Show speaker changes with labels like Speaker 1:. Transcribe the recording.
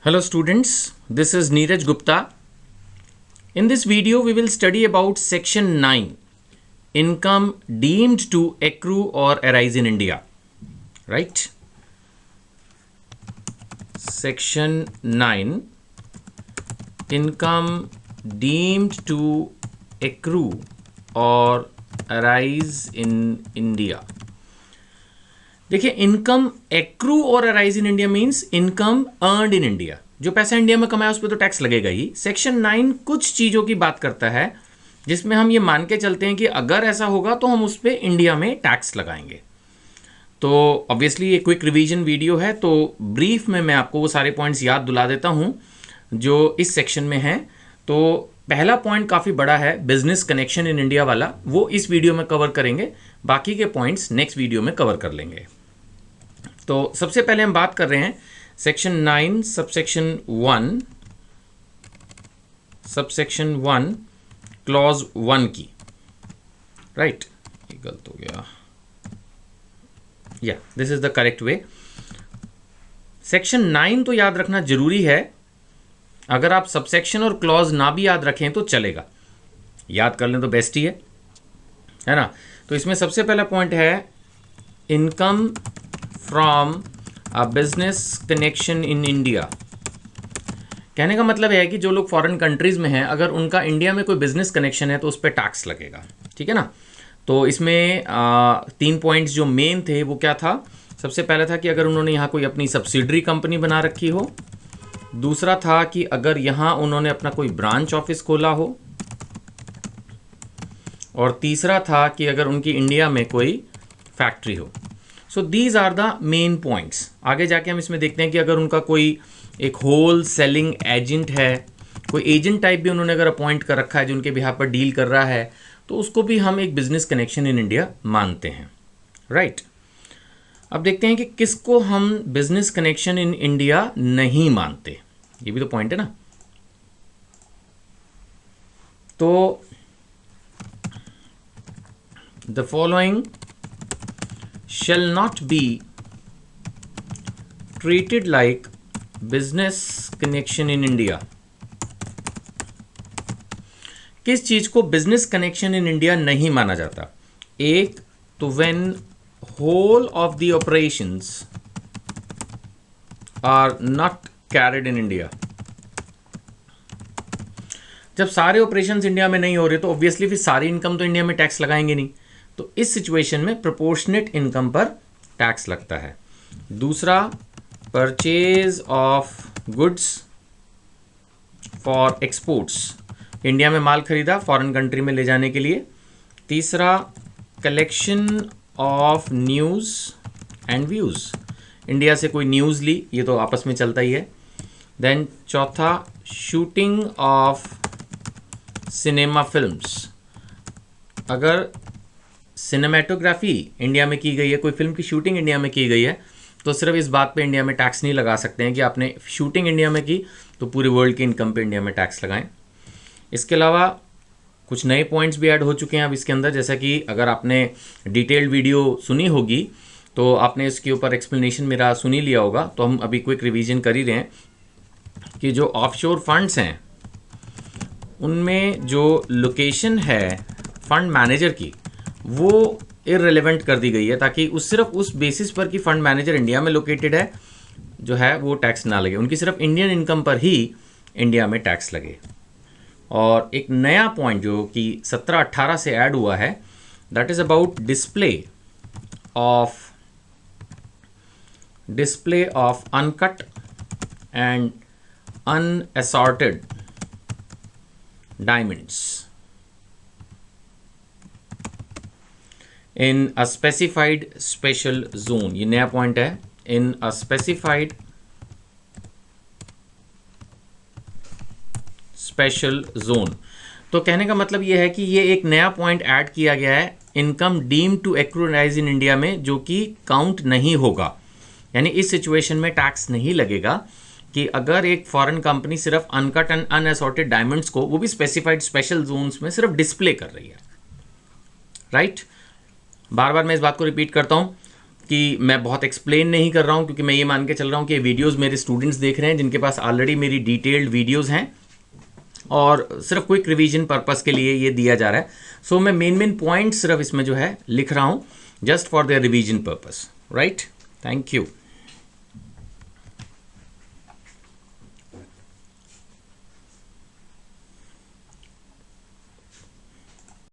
Speaker 1: Hello students, this is Neeraj Gupta. In this video we will study about section 9, income deemed to accrue or arise in India. Right? Section 9, income deemed to accrue or arise in India. देखिए, income accrue और arise in India means income earned in India. जो पैसा India में कमाया उस पर तो tax लगेगा ही। सेक्शन 9 कुछ चीज़ों की बात करता है जिसमें हम ये मान के चलते हैं कि अगर ऐसा होगा तो हम उस पर इंडिया में टैक्स लगाएंगे। तो ऑब्वियसली ये क्विक रिवीजन वीडियो है, तो ब्रीफ में मैं आपको वो सारे पॉइंट्स याद दिला देता हूँ जो इस सेक्शन में हैं। तो पहला पॉइंट काफ़ी बड़ा है, बिजनेस कनेक्शन इन इंडिया वाला, वो इस वीडियो में कवर करेंगे। बाकी के पॉइंट्स नेक्स्ट वीडियो में कवर कर लेंगे। तो सबसे पहले हम बात कर रहे हैं सेक्शन 9 सबसेक्शन 1 क्लॉज 1 की। राइट, ये गलत हो गया। या this is the correct way. Section 9 तो याद रखना जरूरी है। अगर आप सबसेक्शन और क्लॉज ना भी याद रखें तो चलेगा, याद कर लें तो बेस्ट ही है ना। तो इसमें सबसे पहला पॉइंट है income from a business connection in India. कहने का मतलब है कि जो लोग फॉरेन कंट्रीज में हैं, अगर उनका इंडिया में कोई बिजनेस कनेक्शन है तो उस पर टैक्स लगेगा। ठीक है ना। तो इसमें 3 पॉइंट्स जो मेन थे वो क्या था। सबसे पहला था कि अगर उन्होंने यहाँ कोई अपनी सब्सिडरी कंपनी बना रखी हो। दूसरा था कि अगर यहाँ उन्होंने अपना कोई ब्रांच ऑफिस खोला हो। और तीसरा था कि अगर उनकी इंडिया में कोई फैक्ट्री हो। So these are the main points. आगे जाके हम इसमें देखते हैं कि अगर उनका कोई एक होल सेलिंग एजेंट है, कोई एजेंट टाइप भी उन्होंने अगर अपॉइंट कर रखा है जो उनके बिहाफ पर डील कर रहा है, तो उसको भी हम एक बिजनेस कनेक्शन इन इंडिया मानते हैं। राइट। अब देखते हैं कि किसको हम बिजनेस कनेक्शन इन इंडिया नहीं मानते। ये भी तो पॉइंट है ना। तो the following shall not be treated like business connection in India। किस चीज को बिजनेस कनेक्शन इन इंडिया नहीं माना जाता। एक तो when whole of the operations are not carried in India। जब सारे ऑपरेशंस इंडिया में नहीं हो रहे तो ऑब्वियसली फिर सारी इनकम तो इंडिया में टैक्स लगाएंगे नहीं। तो इस सिचुएशन में प्रोपोर्शनेट इनकम पर टैक्स लगता है। दूसरा, purchase of goods for exports, India में माल खरीदा फॉरेन कंट्री में ले जाने के लिए। तीसरा, collection of news and views, India से कोई न्यूज़ ली, ये तो आपस में चलता ही है। देन चौथा, शूटिंग ऑफ सिनेमा फिल्म्स, अगर सिनेमेटोग्राफी इंडिया में की गई है, कोई फिल्म की शूटिंग इंडिया में की गई है, तो सिर्फ इस बात पे इंडिया में टैक्स नहीं लगा सकते हैं कि आपने शूटिंग इंडिया में की तो पूरी वर्ल्ड की इनकम पे इंडिया में टैक्स लगाएं। इसके अलावा कुछ नए पॉइंट्स भी ऐड हो चुके हैं अब इसके अंदर, जैसा कि अगर आपने डिटेल्ड वीडियो सुनी होगी तो आपने इसके ऊपर एक्सप्लेनेशन मेरा सुन ही लिया होगा। तो हम अभी क्विक रिवीजन कर ही रहे हैं कि जो ऑफशोर फंड्स हैं उनमें जो लोकेशन है फंड मैनेजर की वो इररिलेवेंट कर दी गई है, ताकि उस सिर्फ उस बेसिस पर कि फंड मैनेजर इंडिया में लोकेटेड है जो है वो टैक्स ना लगे, उनकी सिर्फ इंडियन इनकम पर ही इंडिया में टैक्स लगे। और एक नया पॉइंट जो कि 17-18 से ऐड हुआ है, that is about display of uncut and unassorted diamonds in a specified special zone. ये नया पॉइंट है, in a specified special zone. तो कहने का मतलब ये है कि ये एक नया पॉइंट ऐड किया गया है, income deemed to accrue arise in India में, जो कि काउंट नहीं होगा। यानी इस सिचुएशन में टैक्स नहीं लगेगा कि अगर एक फॉरेन कंपनी सिर्फ अनकट एंड अनअसॉर्टेड डायमंड्स को, वो भी स्पेसिफाइड स्पेशल जोन्स में, सिर्फ डिस्प्ले कर रही है। राइट। बार बार मैं इस बात को रिपीट करता हूं, कि मैं बहुत एक्सप्लेन नहीं कर रहा हूँ, क्योंकि मैं ये मान के चल रहा हूँ कि ये वीडियोस मेरे स्टूडेंट्स देख रहे हैं जिनके पास ऑलरेडी मेरी डिटेल्ड वीडियोस हैं और सिर्फ क्विक रिवीजन पर्पस के लिए ये दिया जा रहा है। सो मैं मेन पॉइंट सिर्फ इसमें जो है लिख रहा हूँ just for their revision purpose, right. Thank you.